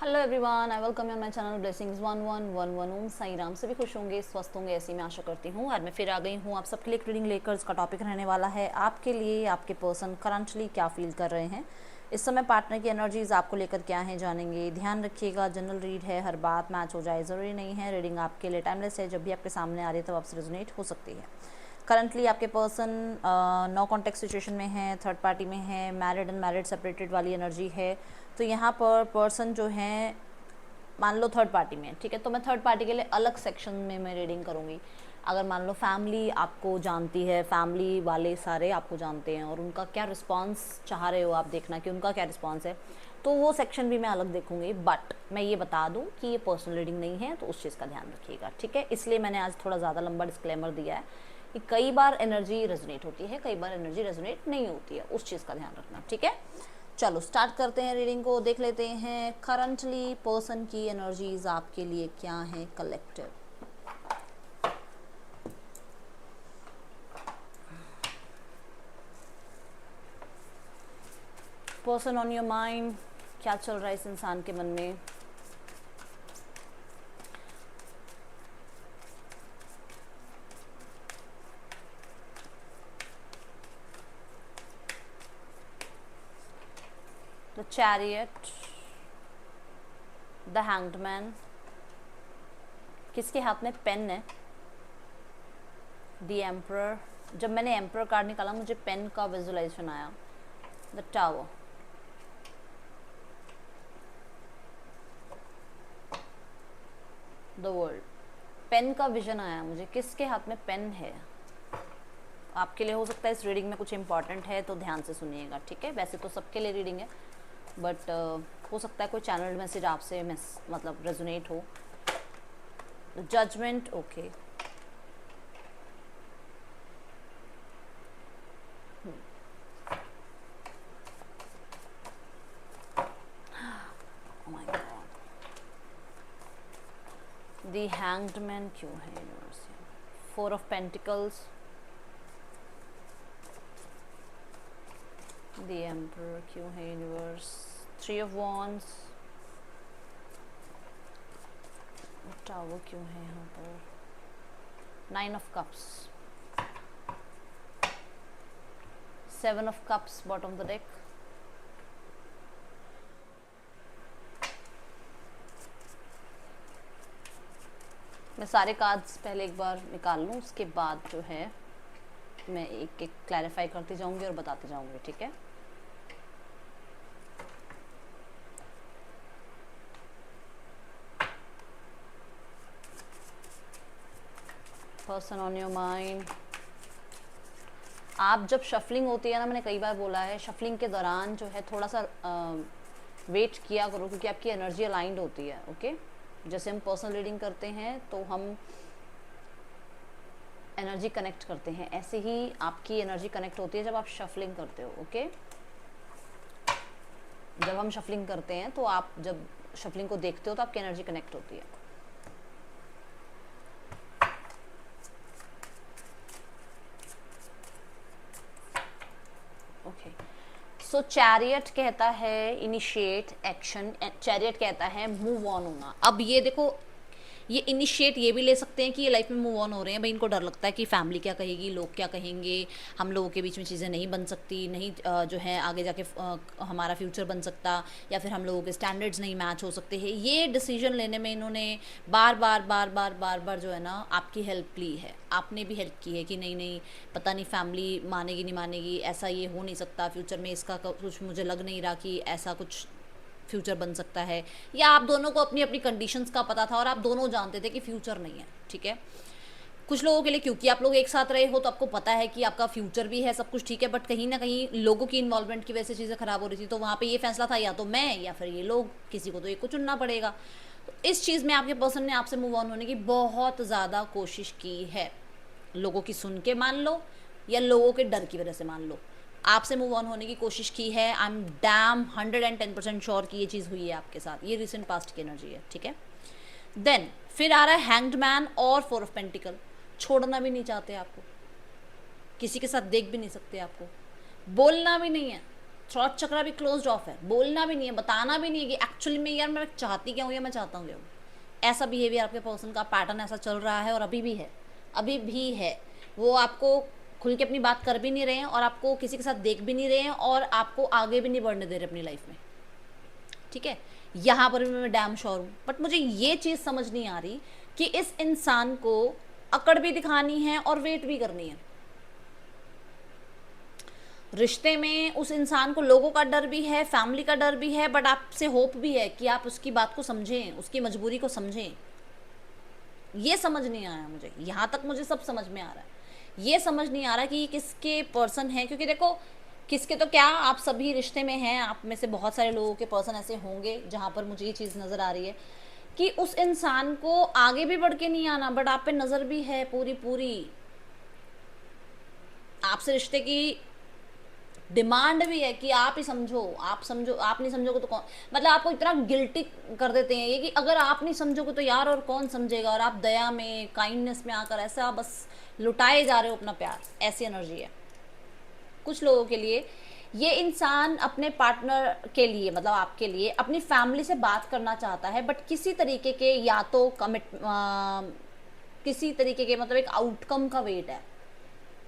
Hello everyone, I welcome you on my channel blessings 1111 ओम साई राम। सभी खुश होंगे, स्वस्थ होंगे, ऐसी मैं आशा करती हूँ। आज मैं फिर आ गई हूँ आप सबके लिए एक रीडिंग लेकर। इसका टॉपिक रहने वाला है आपके लिए आपके पर्सन करंटली क्या फील कर रहे हैं इस समय। पार्टनर की एनर्जीज आपको लेकर क्या है जानेंगे। ध्यान रखिएगा, जनरल रीड है, हर बात मैच हो जाए ज़रूरी नहीं है। रीडिंग आपके लिए टाइमलेस है, जब भी आपके सामने आ रही है तब आपसे रेजोनेट हो सकती है। करंटली आपके पर्सन नो कॉन्टेक्ट सिचुएशन में है, थर्ड पार्टी में है, मैरिड अनमैरिड सेपरेटेड वाली एनर्जी है। तो यहाँ पर पर्सन जो है मान लो थर्ड पार्टी में, ठीक है, तो मैं थर्ड पार्टी के लिए अलग सेक्शन में मैं रीडिंग करूँगी। अगर मान लो फैमिली आपको जानती है, फैमिली वाले सारे आपको जानते हैं और उनका क्या रिस्पांस चाह रहे हो आप देखना कि उनका क्या रिस्पांस है, तो वो सेक्शन भी मैं अलग देखूंगी। बट मैं ये बता दूं कि ये पर्सनल रीडिंग नहीं है, तो उस चीज़ का ध्यान रखिएगा, ठीक है। इसलिए मैंने आज थोड़ा ज़्यादा लंबा डिस्क्लेमर दिया है कि कई बार एनर्जी रेजोनेट होती है, कई बार एनर्जी रेजोनेट नहीं होती है, उस चीज़ का ध्यान रखना, ठीक है। चलो स्टार्ट करते हैं रीडिंग को, देख लेते हैं करंटली पर्सन की एनर्जीज आपके लिए क्या है collective. Person on your mind, क्या चल रहा है इस इंसान के मन में। The chariot, the hanged man, किसके हाथ में पेन है, द एम्परर। जब मैंने एम्परर कार्ड निकाला मुझे पेन का विजुअलाइजेशन आया। The tower, the world. Pain का विजन आया मुझे, किसके हाथ में पेन है। आपके लिए हो सकता है इस रीडिंग में कुछ इंपॉर्टेंट है, तो ध्यान से सुनिएगा, ठीक है। वैसे तो सबके लिए रीडिंग है, बट हो सकता है कोई चैनल मैसेज आपसे मतलब रेजोनेट हो। Judgement, okay. The hanged man क्यों है universe. Four of pentacles, the emperor क्यों है universe. Three of wands, tower क्यों है यहाँ पर। Nine of cups, seven of cups bottom of the deck. मैं सारे कार्ड्स पहले एक बार निकाल लूँ, उसके बाद जो है मैं एक एक क्लैरिफाई करती जाऊंगी और बताती जाऊंगी, ठीक है। पर्सन ऑन योर माइंड, आप जब शफलिंग होती है ना, मैंने कई बार बोला है, शफलिंग के दौरान जो है थोड़ा सा वेट किया करो, क्योंकि आपकी एनर्जी अलाइंड होती है, ओके। जैसे हम पर्सनल रीडिंग करते हैं तो हम एनर्जी कनेक्ट करते हैं, ऐसे ही आपकी एनर्जी कनेक्ट होती है जब आप शफलिंग करते हो, ओके। जब हम शफलिंग करते हैं तो आप जब शफलिंग को देखते हो तो आपकी एनर्जी कनेक्ट होती है। ओके, सो चैरियट कहता है इनिशिएट एक्शन, चैरियट कहता है मूव ऑन होना। अब ये देखो, ये इनिशिएट ये भी ले सकते हैं कि ये लाइफ में मूव ऑन हो रहे हैं, भाई इनको डर लगता है कि फैमिली क्या कहेगी, लोग क्या कहेंगे, हम लोगों के बीच में चीज़ें नहीं बन सकती, नहीं जो है आगे जाके हमारा फ्यूचर बन सकता, या फिर हम लोगों के स्टैंडर्ड्स नहीं मैच हो सकते हैं। ये डिसीजन लेने में इन्होंने बार बार बार बार बार बार जो है ना आपकी हेल्प ली है, आपने भी हेल्प की है कि नहीं नहीं पता नहीं फैमिली मानेगी नहीं मानेगी, ऐसा ये हो नहीं सकता, फ्यूचर में इसका कुछ मुझे लग नहीं रहा कि ऐसा कुछ फ्यूचर बन सकता है। या आप दोनों को अपनी अपनी कंडीशंस का पता था और आप दोनों जानते थे कि फ्यूचर नहीं है, ठीक है। कुछ लोगों के लिए क्योंकि आप लोग एक साथ रहे हो तो आपको पता है कि आपका फ्यूचर भी है, सब कुछ ठीक है, बट कहीं ना कहीं लोगों की इन्वॉल्वमेंट की वजह से चीज़ें खराब हो रही थी, तो वहाँ पे ये फैसला था या तो मैं या फिर ये लोग, किसी को तो एक को चुनना पड़ेगा। तो इस चीज़ में आपके पर्सन ने आपसे मूव ऑन होने की बहुत ज़्यादा कोशिश की है। लोगों की सुन के मान लो या लोगों के डर की वजह से मान लो, आपसे मूव ऑन होने की कोशिश की है। आई एम डैम 110% श्योर कि ये चीज़ हुई है आपके साथ, ये रिसेंट पास्ट की एनर्जी है, ठीक है। देन फिर आ रहा है हैंग्ड मैन और फोर ऑफ पेंटिकल। छोड़ना भी नहीं चाहते आपको, किसी के साथ देख भी नहीं सकते आपको, बोलना भी नहीं है, थ्रॉट चक्रा भी क्लोज्ड ऑफ है, बोलना भी नहीं है, बताना भी नहीं है कि एक्चुअली में यार मैं चाहती क्या हूँ या मैं चाहता हूँ क्या हूँ। ऐसा बिहेवियर आपके पर्सन का पैटर्न ऐसा चल रहा है और अभी भी है, अभी भी है। वो आपको खुल के अपनी बात कर भी नहीं रहे हैं और आपको किसी के साथ देख भी नहीं रहे हैं और आपको आगे भी नहीं बढ़ने दे रहे अपनी लाइफ में, ठीक है। यहाँ पर भी मैं डैम श्योर हूँ, बट मुझे ये चीज़ समझ नहीं आ रही कि इस इंसान को अकड़ भी दिखानी है और वेट भी करनी है। रिश्ते में उस इंसान को लोगों का डर भी है, फैमिली का डर भी है, बट आपसे होप भी है कि आप उसकी बात को समझें, उसकी मजबूरी को समझें। ये समझ नहीं आया मुझे, यहाँ तक मुझे सब समझ में आ रहा है, ये समझ नहीं आ रहा कि ये किसके पर्सन है। क्योंकि देखो किसके तो क्या, आप सभी रिश्ते में हैं, आप में से बहुत सारे लोगों के पर्सन ऐसे होंगे जहाँ पर मुझे ये चीज़ नज़र आ रही है कि उस इंसान को आगे भी बढ़ के नहीं आना, बट आप पे नज़र भी है पूरी पूरी, आपसे रिश्ते की डिमांड भी है कि आप ही समझो, आप समझो, आप नहीं समझोगे तो कौन, मतलब आपको इतना गिल्टी कर देते हैं ये कि अगर आप नहीं समझोगे तो यार और कौन समझेगा। और आप दया में, काइंडनेस में आकर ऐसा बस लुटाए जा रहे हो अपना प्यार, ऐसी एनर्जी है कुछ लोगों के लिए। ये इंसान अपने पार्टनर के लिए, मतलब आपके लिए, अपनी फैमिली से बात करना चाहता है, बट किसी तरीके के या तो किसी तरीके के मतलब एक आउटकम का वेट है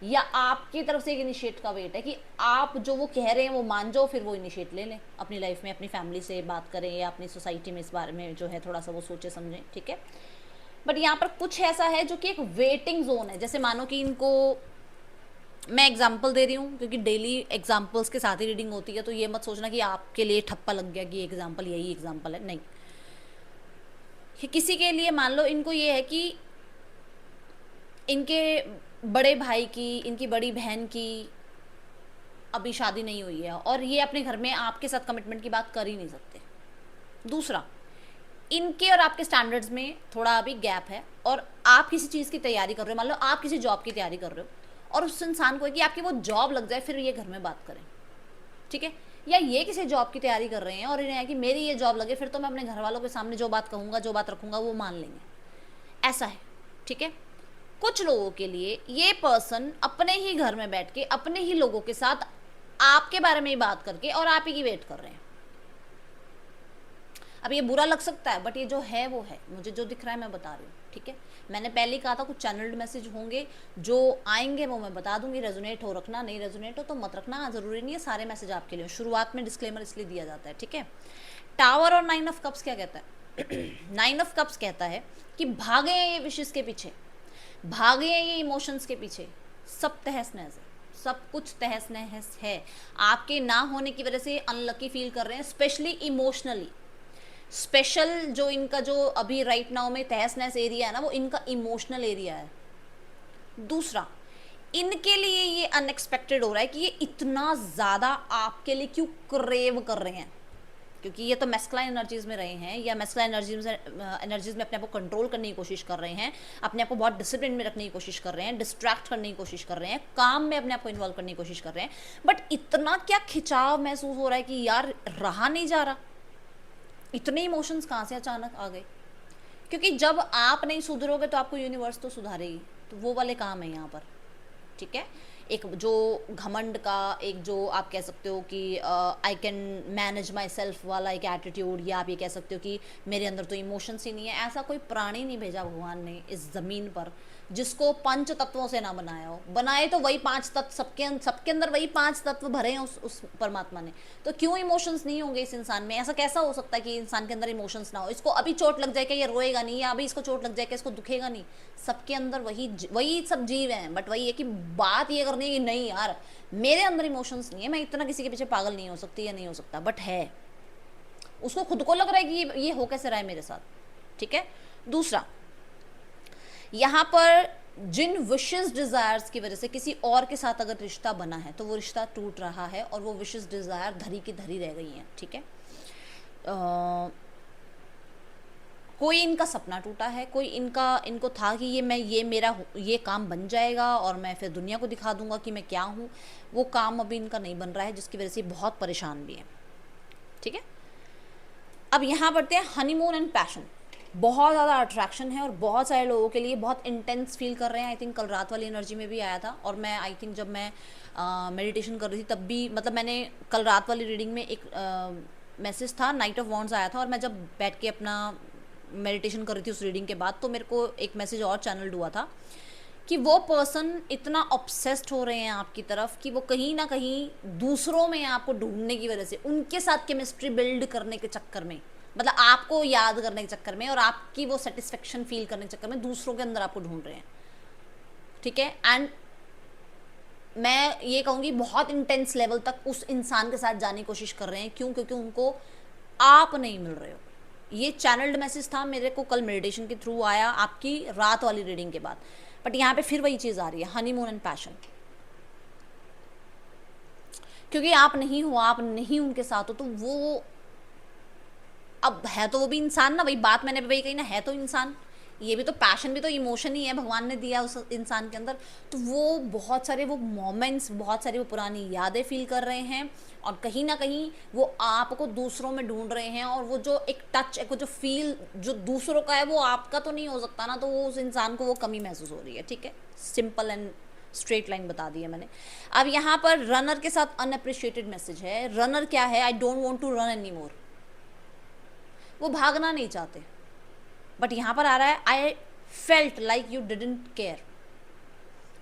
या आपकी तरफ से एक इनिशिएट का वेट है कि आप जो वो कह रहे हैं वो मान जाओ, फिर वो इनिशिएट ले लें अपनी लाइफ में, अपनी फैमिली से बात करें या अपनी सोसाइटी में इस बारे में जो है थोड़ा सा वो सोचे समझें, ठीक है। बट यहाँ पर कुछ ऐसा है जो कि एक वेटिंग जोन है। जैसे मानो कि इनको, मैं एग्जाम्पल दे रही हूँ क्योंकि डेली एग्जाम्पल्स के साथ ही रीडिंग होती है, तो ये मत सोचना कि आपके लिए ठप्पा लग गया कि एग्जाम्पल यही एग्जाम्पल है, नहीं। किसी के लिए मान लो इनको ये है कि इनके बड़े भाई की, इनकी बड़ी बहन की अभी शादी नहीं हुई है और ये अपने घर में आपके साथ कमिटमेंट की बात कर ही नहीं सकते। दूसरा, इनके और आपके स्टैंडर्ड्स में थोड़ा अभी गैप है और आप किसी चीज़ की तैयारी कर रहे हो, मान लो आप किसी जॉब की तैयारी कर रहे हो और उस इंसान को है कि आपकी वो जॉब लग जाए फिर ये घर में बात करें, ठीक है। या ये किसी जॉब की तैयारी कर रहे हैं और इन्हें है कि मेरी ये जॉब लगे फिर तो मैं अपने घर वालों के सामने जो बात कहूँगा, जो बात रखूँगा वो मान लेंगे, ऐसा है, ठीक है। कुछ लोगों के लिए ये पर्सन अपने ही घर में बैठ के अपने ही लोगों के साथ आपके बारे में ही बात करके और आप ही की वेट कर रहे हैं। अब ये बुरा लग सकता है बट ये जो है वो है, मुझे जो दिख रहा है मैं बता रही हूँ, ठीक है। मैंने पहले ही कहा था कुछ चैनल्ड मैसेज होंगे जो आएंगे वो मैं बता दूंगी, रेजोनेट हो रखना, नहीं रेजोनेट हो तो मत रखना, जरूरी नहीं है सारे मैसेज आपके लिए। शुरुआत में डिस्क्लेमर इसलिए दिया जाता है, ठीक है। टावर और 9 ऑफ कप्स क्या कहता है 9 ऑफ कप्स कहता है कि भागे ये विशेष के पीछे, भागे ये इमोशंस के पीछे, सब तहस नहस है, सब कुछ तहस नहस है। आपके ना होने की वजह से अनलकी फील कर रहे हैं, स्पेशली इमोशनली। स्पेशल जो इनका जो अभी राइट नाउ में तहस नहस एरिया है ना, वो इनका इमोशनल एरिया है। दूसरा, इनके लिए ये अनएक्सपेक्टेड हो रहा है कि ये इतना ज़्यादा आपके लिए क्यों क्रेव कर रहे हैं, क्योंकि ये तो मैस्कुलाइन एनर्जीज में रहे हैं या मैस्कुलाइन एनर्जीज में अपने आप को कंट्रोल करने की कोशिश कर रहे हैं, अपने आप को बहुत डिसिप्लिन में रखने की कोशिश कर रहे हैं, डिस्ट्रैक्ट करने की कोशिश कर रहे हैं, काम में अपने आप को इन्वॉल्व करने की कोशिश कर रहे हैं। बट इतना क्या खिंचाव महसूस हो रहा है कि यार रहा नहीं जा रहा। इतने इमोशंस कहाँ से अचानक आ गए? क्योंकि जब आप नहीं सुधरोगे तो आपको यूनिवर्स तो सुधारेगी, तो वो वाले काम है यहाँ पर, ठीक है। एक जो घमंड का, एक जो आप कह सकते हो कि I can manage my self वाला एक एटीट्यूड, या आप ये कह सकते हो कि मेरे अंदर तो इमोशंस ही नहीं है। ऐसा कोई प्राणी नहीं भेजा भगवान ने इस ज़मीन पर जिसको 5 तत्वों से ना बनाया हो। बनाए तो वही 5 तत्व, सबके अंदर वही 5 तत्व भरे हैं उस परमात्मा ने। तो क्यों इमोशंस नहीं होंगे इस इंसान में? ऐसा कैसा हो सकता है कि इंसान के अंदर इमोशंस ना हो? इसको अभी चोट लग जाए क्या ये रोएगा नहीं, या अभी इसको चोट लग जाए क्या इसको दुखेगा नहीं? सबके अंदर वही सब जीव हैं। बट वही है कि बात ये करनी है कि नहीं यार मेरे अंदर इमोशंस नहीं है, मैं इतना किसी के पीछे पागल नहीं हो सकती या नहीं हो सकता, बट है। उसको खुद को लग रहा है कि ये हो कैसे रहा है मेरे साथ, ठीक है। दूसरा, यहाँ पर जिन विशेस डिज़ायर्स की वजह से किसी और के साथ अगर रिश्ता बना है तो वो रिश्ता टूट रहा है और वो विशेस डिज़ायर धरी की धरी रह गई हैं, ठीक है। कोई इनका सपना टूटा है, कोई इनको था कि ये मेरा ये काम बन जाएगा और मैं फिर दुनिया को दिखा दूंगा कि मैं क्या हूँ। वो काम अभी इनका नहीं बन रहा है जिसकी वजह से बहुत परेशान भी है, ठीक है। अब यहाँ बढ़ते हैं हनीमून एंड पैशन। बहुत ज़्यादा अट्रैक्शन है और बहुत सारे लोगों के लिए बहुत इंटेंस फील कर रहे हैं। आई थिंक कल रात वाली एनर्जी में भी आया था, और मैं आई थिंक जब मैं मेडिटेशन कर रही थी तब भी, मतलब मैंने कल रात वाली रीडिंग में एक मैसेज था, नाइट ऑफ वॉन्ड्स आया था, और मैं जब बैठ के अपना मेडिटेशन कर रही थी उस रीडिंग के बाद, तो मेरे को एक मैसेज और चैनल्ड हुआ था कि वो पर्सन इतना ऑब्सेस्ड हो रहे हैं आपकी तरफ कि वो कहीं ना कहीं दूसरों में आपको ढूंढने की वजह से, उनके साथ केमिस्ट्री बिल्ड करने के चक्कर में, मतलब आपको याद करने के चक्कर में और आपकी वो सेटिस्फेक्शन फील करने के चक्कर में दूसरों के अंदर आपको ढूंढ रहे हैं। ठीक है, एंड मैं ये कहूँगी बहुत इंटेंस लेवल तक उस इंसान के साथ जाने की कोशिश कर रहे हैं। क्यों? क्योंकि उनको आप नहीं मिल रहे हो। ये चैनल्ड मैसेज था मेरे को, कल मेडिटेशन के थ्रू आया आपकी रात वाली रीडिंग के बाद। बट यहाँ पे फिर वही चीज़ आ रही है, हनीमून एंड पैशन। क्योंकि आप नहीं हो, आप नहीं उनके साथ हो, तो वो अब है तो वो भी इंसान ना, वही बात मैंने वही कही ना, है तो इंसान, ये भी तो पैशन भी तो इमोशन ही है, भगवान ने दिया उस इंसान के अंदर। तो वो बहुत सारे वो मोमेंट्स, बहुत सारी वो पुरानी यादें फील कर रहे हैं, और कहीं ना कहीं वो आपको दूसरों में ढूंढ रहे हैं। और वो जो एक टच, एक वो जो फील जो दूसरों का है वो आपका तो नहीं हो सकता ना, तो वो उस इंसान को वो कमी महसूस हो रही है। ठीक है, सिंपल एंड स्ट्रेट लाइन बता दी है मैंने। अब यहाँ पर रनर के साथ अनअप्रिशिएटेड मैसेज है। रनर क्या है? I don't want to run any more. वो भागना नहीं चाहते, बट यहाँ पर आ रहा है I felt like you didn't care.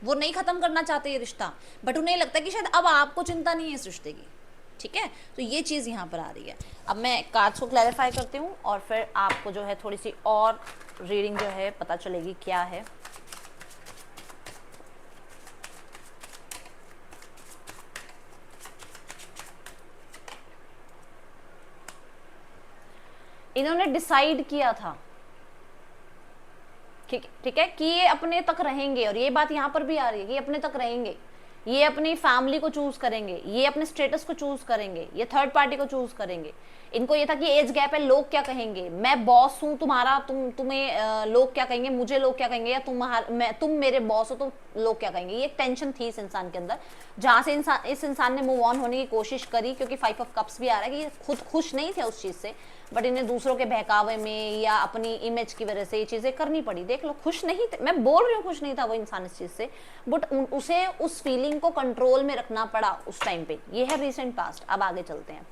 वो नहीं खत्म करना चाहते ये रिश्ता, बट उन्हें लगता है कि शायद अब आपको चिंता नहीं है इस रिश्ते की। ठीक है, तो ये चीज़ यहाँ पर आ रही है। अब मैं कार्ड्स को क्लैरिफाई करती हूँ और फिर आपको जो है थोड़ी सी और रीडिंग जो है पता चलेगी क्या है। इन्होंने डिसाइड किया था, ठीक है, कि ये अपने तक रहेंगे, और ये बात यहाँ पर भी आ रही है कि अपने तक रहेंगे, ये अपनी फैमिली को चूज करेंगे, ये अपने स्टेटस को चूज करेंगे, ये थर्ड पार्टी को चूज करेंगे। इनको ये था कि एज गैप है, लोग क्या कहेंगे, मैं बॉस हूँ तुम्हारा, तुम्हें लोग क्या कहेंगे, मुझे लोग क्या कहेंगे, या तुम मेरे बॉस हो तो लोग क्या कहेंगे। ये टेंशन थी इस इंसान के अंदर, जहां से इस इंसान ने मूव ऑन होने की कोशिश करी। क्योंकि 5 ऑफ कप्स भी आ रहा है कि ये खुद खुश नहीं थे उस चीज से, बट इन्हें दूसरों के बहकावे में या अपनी इमेज की वजह से ये चीजें करनी पड़ी। देख लो, खुश नहीं थे, मैं बोल रही हूँ खुश नहीं था वो इंसान इस चीज से, बट उसे उस फीलिंग को कंट्रोल में रखना पड़ा उस टाइम पे। ये है रीसेंट पास्ट। अब आगे चलते हैं।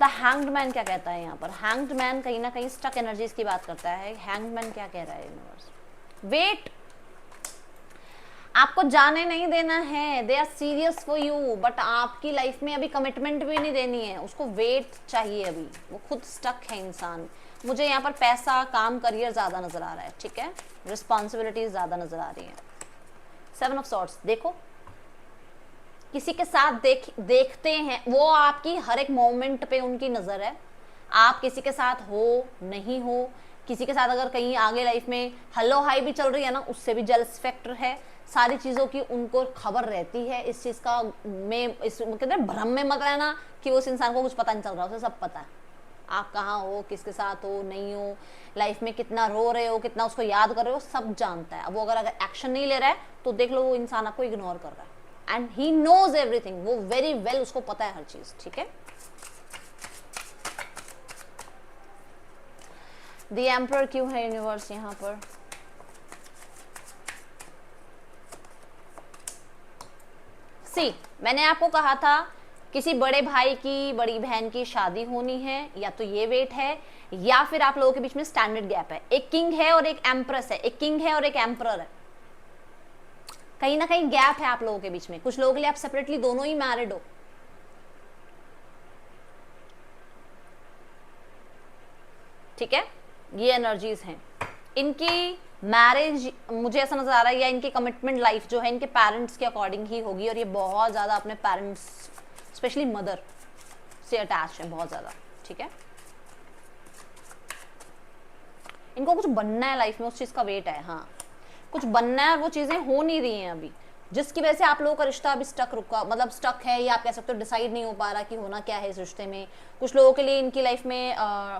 द हैंग्ड मैन क्या कहता है यहाँ पर? हैंग्ड मैन कहीं ना कहीं स्टक एनर्जीज की बात करता है। हैंग्ड मैन क्या कह रहा है यूनिवर्स? वेट, आपको जाने नहीं देना है, they are serious for you, but आपकी लाइफ में अभी कमिटमेंट भी नहीं देनी है, उसको वेट चाहिए अभी, वो खुद स्टक है इंसान। मुझे यहाँ पर पैसा, काम, करियर ज्यादा नजर आ रहा है। ठीक है, रिस्पॉन्सिबिलिटीज ज्यादा नजर आ रही है। 7 ऑफ सॉर्ड्स, देखो किसी के साथ देखते हैं, वो आपकी हर एक मोमेंट पे उनकी नजर है। आप किसी के साथ हो नहीं हो, किसी के साथ अगर कहीं आगे लाइफ में हेलो हाई भी चल रही है ना, उससे भी जेलस फैक्टर है। सारी चीज़ों की उनको खबर रहती है। इस चीज़ का में इस कहते हैं भ्रम में मत रहना कि उस इंसान को कुछ पता नहीं चल रहा, उसे सब पता है आप कहाँ हो, किसके साथ हो नहीं हो, लाइफ में कितना रो रहे हो, कितना उसको याद कर रहे हो, सब जानता है। अब वो अगर एक्शन नहीं ले रहा है तो देख लो वो इंसान आपको इग्नोर कर रहा है, एंड ही नोज एवरीथिंग, वो वेरी वेल, उसको पता है हर चीज। ठीक है, द एम्परर क्यों है यूनिवर्स यहाँ पर? सी, मैंने आपको कहा था किसी बड़े भाई की, बड़ी बहन की शादी होनी है, या तो ये वेट है, या फिर आप लोगों के बीच में स्टैंडर्ड गैप है। एक किंग है और एक एम्प्रेस है, एक किंग है और एक एम्परर है। कहीं ना कहीं गैप है आप लोगों के बीच में। कुछ लोगों के लिए आप सेपरेटली दोनों ही मैरिड हो। ठीक है, ये एनर्जीज हैं इनकी। मैरिज मुझे ऐसा नजर आ रहा है, या इनकी कमिटमेंट लाइफ जो है इनके पेरेंट्स के अकॉर्डिंग ही होगी, और ये बहुत ज्यादा अपने पेरेंट्स, स्पेशली मदर से अटैच है बहुत ज्यादा। ठीक है, इनको कुछ बनना है लाइफ में, उस चीज का वेट है। हाँ, कुछ बनना है और वो चीजें हो नहीं रही हैं अभी, जिसकी वजह से आप लोगों का रिश्ता अभी मतलब स्टक है, या आप कह सकते हो डिसाइड नहीं हो पा रहा कि होना क्या है इस रिश्ते में। कुछ लोगों के लिए इनकी लाइफ में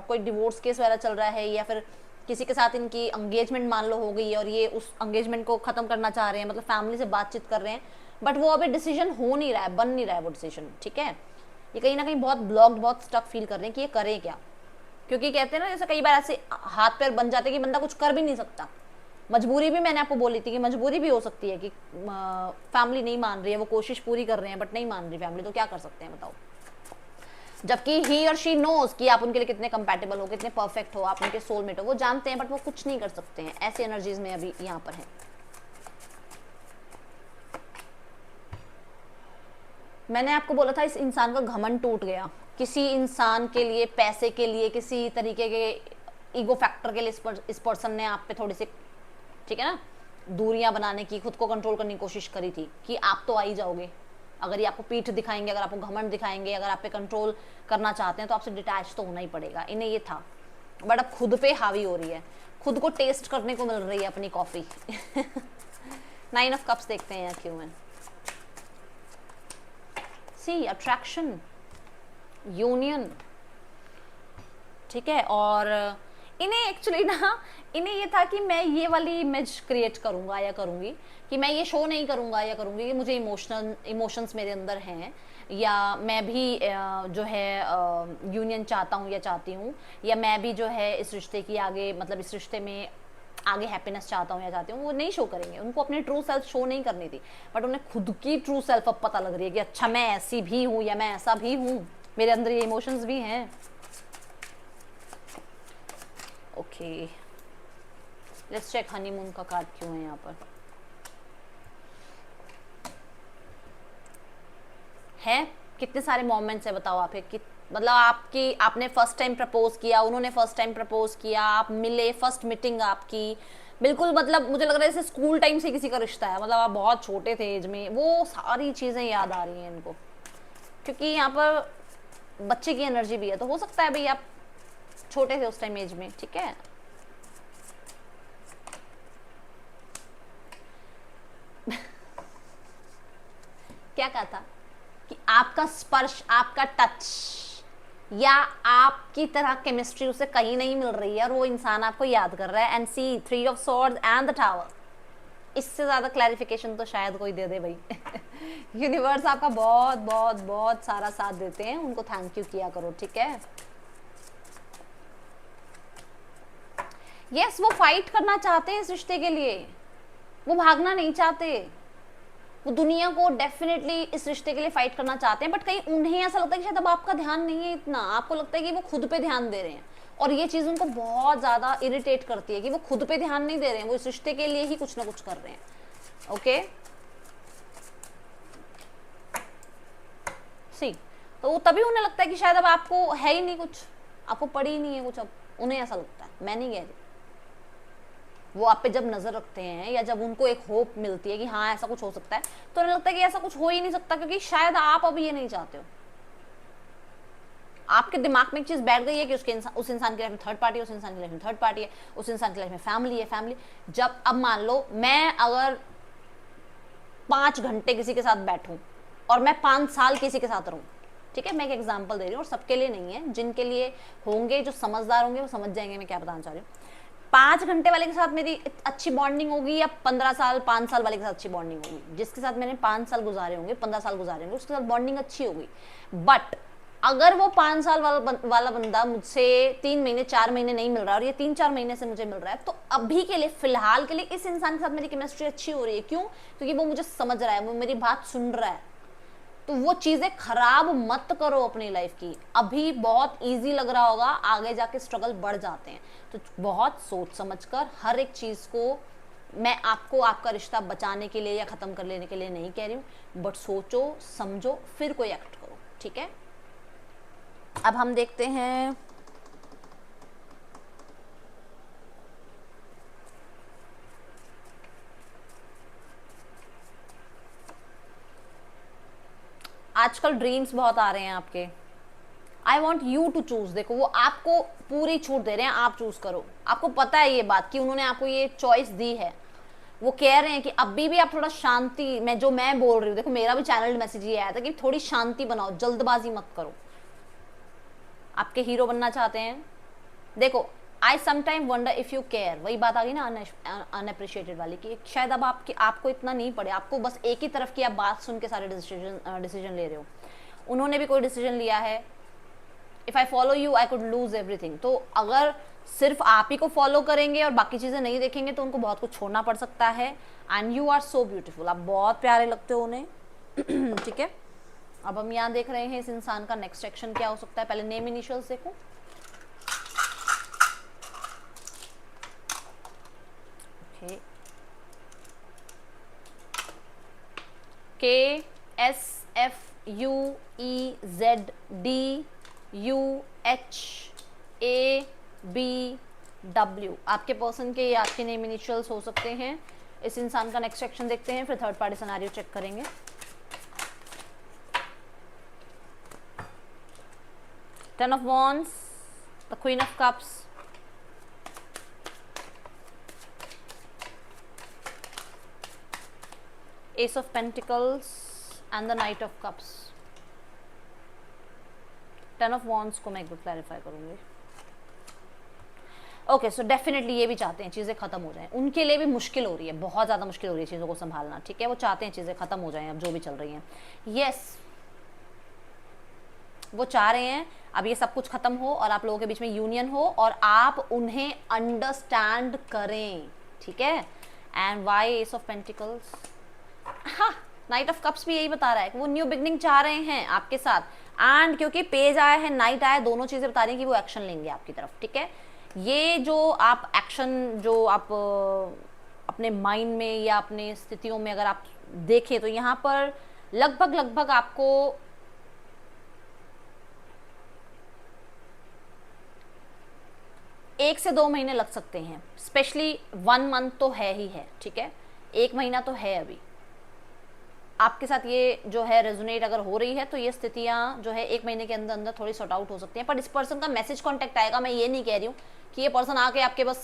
कोई डिवोर्स केस वगैरह चल रहा है, या फिर किसी के साथ इनकी एंगेजमेंट मान लो हो गई है और ये उस एंगेजमेंट को खत्म करना चाह रहे हैं, मतलब फैमिली से बातचीत कर रहे हैं, बट वो अभी डिसीजन हो नहीं रहा है, बन नहीं रहा है वो डिसीजन। ठीक है, ये कहीं ना कहीं बहुत ब्लॉक्ड, बहुत स्टक फील कर रहे हैं कि ये करें क्या। क्योंकि कहते हैं ना जैसे कई बार ऐसे हाथ पैर बन जाते हैं कि बंदा कुछ कर भी नहीं सकता। मजबूरी भी मैंने आपको बोली थी कि मजबूरी भी हो सकती है कि फैमिली नहीं मान रही है, वो कोशिश पूरी कर रहे हैं बट नहीं मान रही फैमिली, तो क्या कर सकते हैं बताओ। जबकि ही और शी नोज कि आप उनके लिए कितने कंपैटिबल हो, कितने परफेक्ट हो, आप उनके सोलमेट हो, वो जानते हैं बट वो कुछ नहीं कर सकते हैं। ऐसी एनर्जीज में अभी यहाँ पर है। मैंने आपको बोला था इस इंसान का घमंड टूट गया। किसी इंसान के लिए, पैसे के लिए, किसी तरीके के ईगो फैक्टर के लिए इस पर्सन ने आप पे थोड़ी सी, ठीक है ना, दूरियां बनाने की, खुद को कंट्रोल करने की कोशिश करी थी कि आप तो आ ही जाओगे। अगर ये आपको पीठ दिखाएंगे, अगर आपको घमंड दिखाएंगे, अगर आप पे कंट्रोल करना चाहते हैं तो आपसे डिटैच तो होना ही पड़ेगा। इन्हें ये था, बट अब खुद पे हावी हो रही है, खुद को टेस्ट करने को मिल रही है अपनी कॉफी। 9 ऑफ कप्स देखते हैं क्यों है। सी अट्रैक्शन, यूनियन, ठीक है। और इन्हें एक्चुअली ना, इन्हें ये था कि मैं ये वाली इमेज क्रिएट करूंगा या करूंगी कि मैं ये शो नहीं करूंगा या करूंगी कि मुझे इमोशंस मेरे अंदर हैं, या मैं भी जो है यूनियन चाहता हूँ या चाहती हूँ, या मैं भी जो है इस रिश्ते की आगे, मतलब इस रिश्ते में आगे हैप्पीनेस चाहता हूँ या चाहती हूँ। वो नहीं शो करेंगे, उनको अपनी ट्रू सेल्फ शो नहीं करनी थी, बट उन्हें खुद की ट्रू सेल्फ अब पता लग रही है कि अच्छा मैं ऐसी भी हूँ या मैं ऐसा भी हूँ, मेरे अंदर ये इमोशंस भी हैं। ओके, लेट्स चेक हनीमून का कार्ड क्यों है यहाँ पर। है कितने सारे मोमेंट्स है बताओ आप, मतलब आपकी, आपने फर्स्ट टाइम प्रपोज किया, उन्होंने फर्स्ट टाइम प्रपोज किया, आप मिले, फर्स्ट मीटिंग आपकी, बिल्कुल मतलब मुझे लग रहा है जैसे स्कूल टाइम से किसी का रिश्ता है, मतलब आप बहुत छोटे थे एज में, वो सारी चीज़ें याद आ रही हैं इनको, क्योंकि यहाँ पर बच्चे की एनर्जी भी है, तो हो सकता है भाई आप छोटे थे उस टाइम एज में, ठीक है। क्या कहा था कि आपका स्पर्श, आपका टच या आपकी तरह केमिस्ट्री उसे कहीं नहीं मिल रही है और वो इंसान आपको याद कर रहा है। And see 3 of swords and the tower, इससे ज्यादा क्लैरिफिकेशन तो शायद कोई दे दे भाई। यूनिवर्स आपका बहुत बहुत बहुत सारा साथ देते हैं, उनको थैंक यू किया करो, ठीक है। यस, वो फाइट करना चाहते हैं इस रिश्ते के लिए, वो भागना नहीं चाहते, वो दुनिया को डेफिनेटली इस रिश्ते के लिए फाइट करना चाहते हैं, बट कहीं उन्हें ऐसा लगता है कि शायद अब आपका ध्यान नहीं है इतना, आपको लगता है कि वो खुद पे ध्यान दे रहे हैं, और ये चीज उनको बहुत ज्यादा इरिटेट करती है कि वो खुद पे ध्यान नहीं दे रहे हैं, वो इस रिश्ते के लिए ही कुछ ना कुछ कर रहे हैं। ओके, सी तो तभी उन्हें लगता है कि शायद अब आपको है ही नहीं कुछ, आपको पड़ी ही नहीं है कुछ, अब उन्हें ऐसा लगता है, मैं नहीं कह रही। वो आप पे जब नजर रखते हैं या जब उनको एक होप मिलती है कि हाँ ऐसा कुछ हो सकता है, तो उन्हें लगता है कि ऐसा कुछ हो ही नहीं सकता, क्योंकि शायद आप अभी ये नहीं चाहते हो। आपके दिमाग में एक चीज बैठ गई है कि उस इंसान की लाइफ में थर्ड पार्टी है, उस इंसान की लाइफ में थर्ड पार्टी है, उस इंसान की लाइफ में फैमिली है, फैमिली। जब अब मान लो मैं अगर 5 घंटे किसी के साथ बैठूं और मैं 5 साल किसी के साथ रहूं, ठीक है, मैं एक एग्जाम्पल दे रही हूँ और सबके लिए नहीं है, जिनके लिए होंगे, जो समझदार होंगे वो समझ जाएंगे मैं क्या बताना चाह रही हूँ। 5 घंटे वाले के साथ मेरी अच्छी बॉन्डिंग होगी या 15 साल 5 साल वाले के साथ अच्छी बॉन्डिंग होगी, जिसके साथ मैंने 5 साल गुजारे होंगे, 15 साल गुजारे होंगे, उसके साथ बॉन्डिंग अच्छी होगी। बट अगर वो 5 साल वाला बंदा मुझसे 3 महीने 4 महीने नहीं मिल रहा और ये 3-4 महीने से मुझे मिल रहा है, तो अभी के लिए, फिलहाल के लिए इस इंसान के साथ मेरी केमिस्ट्री अच्छी हो रही है। क्यों? क्योंकि वो मुझे समझ रहा है, वो मेरी बात सुन रहा है। तो वो चीजें खराब मत करो अपनी लाइफ की। अभी बहुत इजी लग रहा होगा, आगे जाके स्ट्रगल बढ़ जाते हैं, तो बहुत सोच समझकर हर एक चीज को, मैं आपको आपका रिश्ता बचाने के लिए या खत्म कर लेने के लिए नहीं कह रही हूँ, बट सोचो समझो फिर कोई एक्ट करो, ठीक है। अब हम देखते हैं आजकल ड्रीम्स बहुत आ रहे हैं आपके। I want you to choose. देखो वो आपको पूरी छूट दे रहे हैं, आप चूज करो। आपको पता है ये बात कि उन्होंने आपको ये चॉइस दी है। वो कह रहे हैं कि अभी भी आप थोड़ा शांति में, जो मैं बोल रही हूँ, देखो मेरा भी चैनल मैसेज ये आया था कि थोड़ी शांति बनाओ, जल्दबाजी मत करो। आपके हीरो बनना चाहते हैं, देखो आई sometime wonder if you care, वही बात आ गई ना अनअप्रिशिएटेड वाली, कि शायद अब आपको इतना नहीं पड़े, आपको बस एक ही तरफ की आप बात सुन के सारे डिसीजन ले रहे हो। उन्होंने भी कोई डिसीजन लिया है, if I follow you I could loose everything. तो अगर सिर्फ आप ही को फॉलो करेंगे और बाकी चीजें नहीं देखेंगे तो उनको बहुत कुछ छोड़ना पड़ सकता है। And you are so beautiful, आप बहुत प्यारे लगते हो उन्हें। ठीक है, अब हम यहाँ देख रहे हैं इस इंसान का नेक्स्ट एक्शन क्या हो सकता है। पहले नेम इनिशियल्स देखो। KSFUEZDUHABW आपके पर्सन के या आपके नेम इनिशियल्स हो सकते हैं। इस इंसान का नेक्स्ट एक्शन देखते हैं, फिर थर्ड पार्टी सिनेरियो चेक करेंगे। Ten of Wands, the Queen of Cups, Ace of Pentacles and the Knight of Cups. Ten of Wands को मैं एक बार क्लैरिफाई करूंगी। ओके, सो डेफिनेटली ये भी चाहते हैं चीज़ें खत्म हो जाएं। उनके लिए भी मुश्किल हो रही है, बहुत ज़्यादा मुश्किल हो रही है चीज़ों को संभालना। ठीक है, वो चाहते हैं चीज़ें खत्म हो जाएं अब जो भी चल रही हैं। यस, वो चाह रहे हैं अब ये सब कुछ खत्म हो और आप लोगों के बीच में यूनियन हो और आप उन्हें अंडरस्टैंड करें। ठीक है, and why ace of pentacles, हाँ नाइट ऑफ कप्स भी यही बता रहा है कि वो न्यू बिगनिंग चाह रहे हैं आपके साथ। एंड क्योंकि पेज आया है, नाइट आया, दोनों चीजें बता रही हैं कि वो एक्शन लेंगे आपकी तरफ। ठीक है, ये जो आप एक्शन जो आप अपने माइंड में या अपने स्थितियों में अगर आप देखें तो यहाँ पर लगभग आपको 1 से 2 महीने लग सकते हैं, स्पेशली 1 मंथ तो है ही है। ठीक है, 1 महीना तो है अभी आपके साथ ये जो है रेजोनेट अगर हो रही है तो ये स्थितियां जो है 1 महीने के अंदर अंदर थोड़ी सॉर्ट आउट हो सकती हैं। पर इस पर्सन का मैसेज कांटेक्ट आएगा। मैं ये नहीं कह रही हूँ कि ये पर्सन आके आपके बस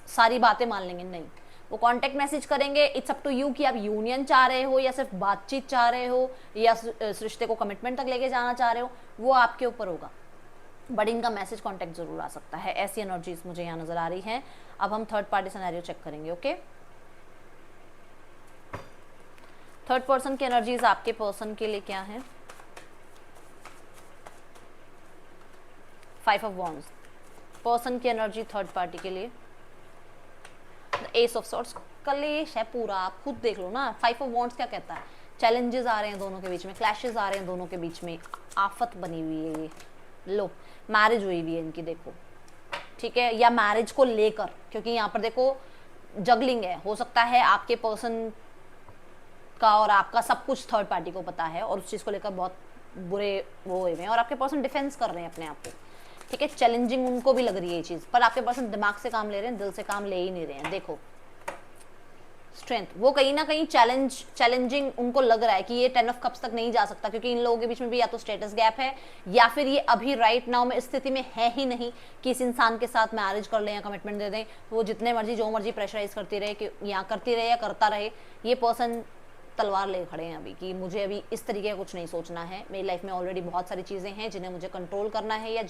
सारी बातें मान लेंगे, नहीं, वो कांटेक्ट मैसेज करेंगे। इट्स अप टू यू कि आप यूनियन चाह रहे हो या सिर्फ बातचीत चाह रहे हो या इस रिश्ते को कमिटमेंट तक लेके जाना चाह रहे हो, वो आपके ऊपर होगा। बट इनका मैसेज कांटेक्ट जरूर आ सकता है, ऐसी एनर्जीज मुझे यहाँ नजर आ रही हैं। अब हम थर्ड पार्टी सिनेरियो चेक करेंगे। ओके, थर्ड पर्सन की एनर्जीज आपके पर्सन के लिए क्या है। 5 ऑफ वॉन्ड्स पर्सन की एनर्जी थर्ड पार्टी के लिए। एस ऑफ सॉर्ड्स कलेश है पूरा, आप खुद देख लो ना। 5 ऑफ वॉन्ड्स क्या कहता है, चैलेंजेस आ रहे हैं दोनों के बीच में, क्लैशेस आ रहे हैं दोनों के बीच में, आफत बनी हुई है। ये लो, मैरिज हुई हुई है इनकी, देखो। ठीक है, या मैरिज को लेकर, क्योंकि यहाँ पर देखो जगलिंग है। हो सकता है आपके पर्सन का और आपका सब कुछ थर्ड पार्टी को पता है और उस चीज़ को लेकर बहुत बुरे वो हुए हैं और आपके पर्सन डिफेंस कर रहे हैं अपने आप को। ठीक है, चैलेंजिंग उनको भी लग रही है ये चीज़, पर आपके पर्सन दिमाग से काम ले रहे हैं, दिल से काम ले ही नहीं रहे हैं। देखो स्ट्रेंथ, वो कहीं ना कहीं चैलेंजिंग उनको लग रहा है कि ये 10 ऑफ कप्स तक नहीं जा सकता, क्योंकि इन लोगों के बीच में भी या तो स्टेटस गैप है या फिर ये अभी राइट नाउ में स्थिति में है ही नहीं कि इस इंसान के साथ मैरिज कर लें या कमिटमेंट दे दें। वो जितने मर्जी जो मर्जी प्रेशराइज करती रहे कि यहाँ करती रहे या करता रहे, ये पर्सन तलवार ले खड़े हैं अभी कि मुझे अभी इस तरीके का कुछ नहीं सोचना है। मेरी लाइफ में ऑलरेडी बहुत सारी चीज़ें हैं जिन्हें मुझे कंट्रोल करना है या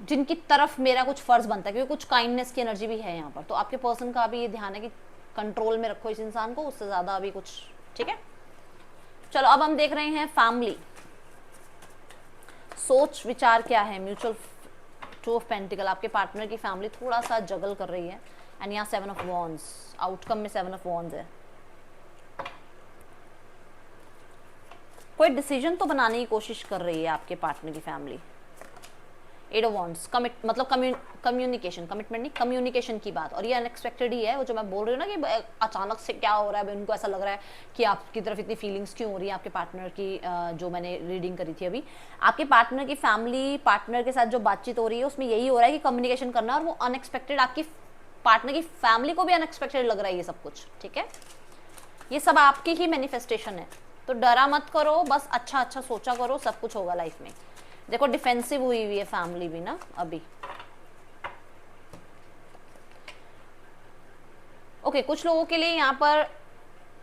जिनकी तरफ मेरा कुछ फर्ज बनता है, क्योंकि कुछ काइंडनेस की एनर्जी भी है यहाँ पर। तो आपके पर्सन का अभी ये ध्यान है कि कंट्रोल में रखो इस इंसान को, उससे ज़्यादा अभी कुछ। ठीक है, चलो अब हम देख रहे हैं फैमिली सोच विचार क्या है। म्यूचुअल 2 ऑफ पेंटिकल, आपके पार्टनर की फैमिली थोड़ा सा जगल कर रही है। एंड यहाँ 7 ऑफ वॉन्ड्स, आउटकम में 7 ऑफ वॉन्ड्स है। कोई डिसीजन तो बनाने की कोशिश कर रही है आपके पार्टनर की फैमिली। 8 ऑफ वॉन्ड्स, मतलब कम्युनिकेशन, कमिटमेंट नहीं, कम्युनिकेशन की बात। और ये अनएक्सपेक्टेड ही है, वो जो मैं बोल रही हूँ ना कि अचानक से क्या हो रहा है, उनको ऐसा लग रहा है कि आपकी तरफ इतनी फीलिंग्स क्यों हो रही है आपके पार्टनर की। जो मैंने रीडिंग करी थी अभी, आपके पार्टनर की फैमिली पार्टनर के साथ जो बातचीत हो रही है उसमें यही हो रहा है कि कम्युनिकेशन करना, और वो अनएक्सपेक्टेड आपकी पार्टनर की फैमिली को भी अनएक्सपेक्टेड लग रहा है ये सब कुछ। ठीक है, ये सब आपकी ही मैनिफेस्टेशन है, तो डरा मत करो, बस अच्छा अच्छा सोचा करो, सब कुछ होगा लाइफ में। देखो डिफेंसिव हुई हुई है फैमिली भी ना अभी। ओके, कुछ लोगों के लिए यहाँ पर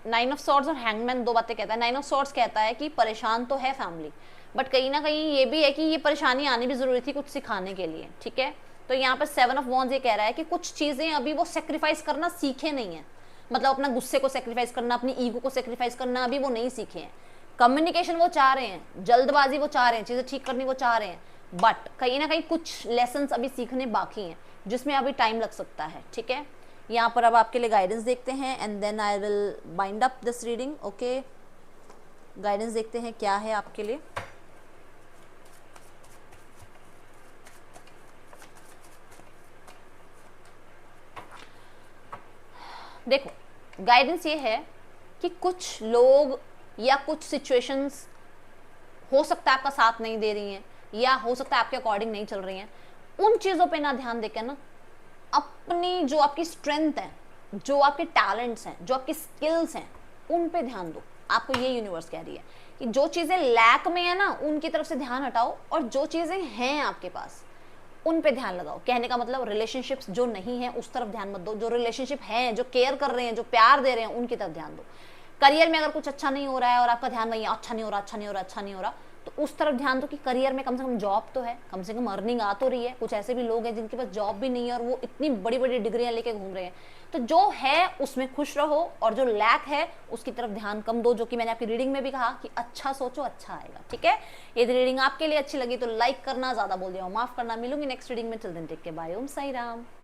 9 ऑफ सॉर्ड्स और हैंगमैन 2 बातें कहता है। 9 ऑफ सॉर्ड्स कहता है कि परेशान तो है फैमिली, बट कहीं ना कहीं ये भी है कि ये परेशानी आनी भी जरूरी थी कुछ सिखाने के लिए। ठीक है, तो यहाँ पर 7 ऑफ वॉन्ड्स ये कह रहा है कि कुछ चीजें अभी वो सेक्रीफाइस करना सीखे नहीं है, मतलब अपना गुस्से को सेक्रीफाइस करना, अपनी ईगो को सेक्रीफाइस करना अभी वो नहीं सीखे हैं। कम्युनिकेशन वो चाह रहे हैं, जल्दबाजी वो चाह रहे हैं, चीजें ठीक करनी वो चाह रहे हैं, बट कहीं ना कहीं कुछ लेसन्स अभी सीखने बाकी हैं जिसमें अभी टाइम लग सकता है। ठीक है, यहाँ पर अब आपके लिए गाइडेंस देखते हैं and then I will bind up this reading. Okay, guidance देखते हैं क्या है आपके लिए। देखो, गाइडेंस ये है कि कुछ लोग या कुछ सिचुएशंस हो सकता है आपका साथ नहीं दे रही हैं, या हो सकता है आपके अकॉर्डिंग नहीं चल रही हैं। उन चीज़ों पे ना ध्यान देकर ना अपनी जो आपकी स्ट्रेंथ है, जो आपके टैलेंट्स हैं, जो आपकी स्किल्स हैं, उन पे ध्यान दो। आपको ये यूनिवर्स कह रही है कि जो चीज़ें लैक में है ना, उनकी तरफ से ध्यान हटाओ, और जो चीज़ें हैं आपके पास उन पे ध्यान लगाओ। कहने का मतलब रिलेशनशिप्स जो नहीं है उस तरफ ध्यान मत दो, जो रिलेशनशिप हैं, जो केयर कर रहे हैं, जो प्यार दे रहे हैं, उनकी तरफ ध्यान दो। करियर में अगर कुछ अच्छा नहीं हो रहा है और आपका ध्यान वही अच्छा नहीं हो रहा, अच्छा नहीं हो रहा, अच्छा नहीं हो रहा, तो उस तरफ ध्यान दो कि करियर में कम से कम जॉब तो है, कम से कम अर्निंग आ तो रही है। कुछ ऐसे भी लोग हैं जिनके पास जॉब भी नहीं है और वो इतनी बड़ी बड़ी डिग्रियां लेके घूम रहे हैं। तो जो है उसमें खुश रहो, और जो लैक है उसकी तरफ ध्यान कम दो, जो कि मैंने आपकी रीडिंग में भी कहा कि अच्छा सोचो अच्छा आएगा। ठीक है, यदि रीडिंग आपके लिए अच्छी लगी तो लाइक करना, ज्यादा बोल दिया माफ करना। मिलूंगी नेक्स्ट रीडिंग में, till then take care, bye, Om Sai Ram.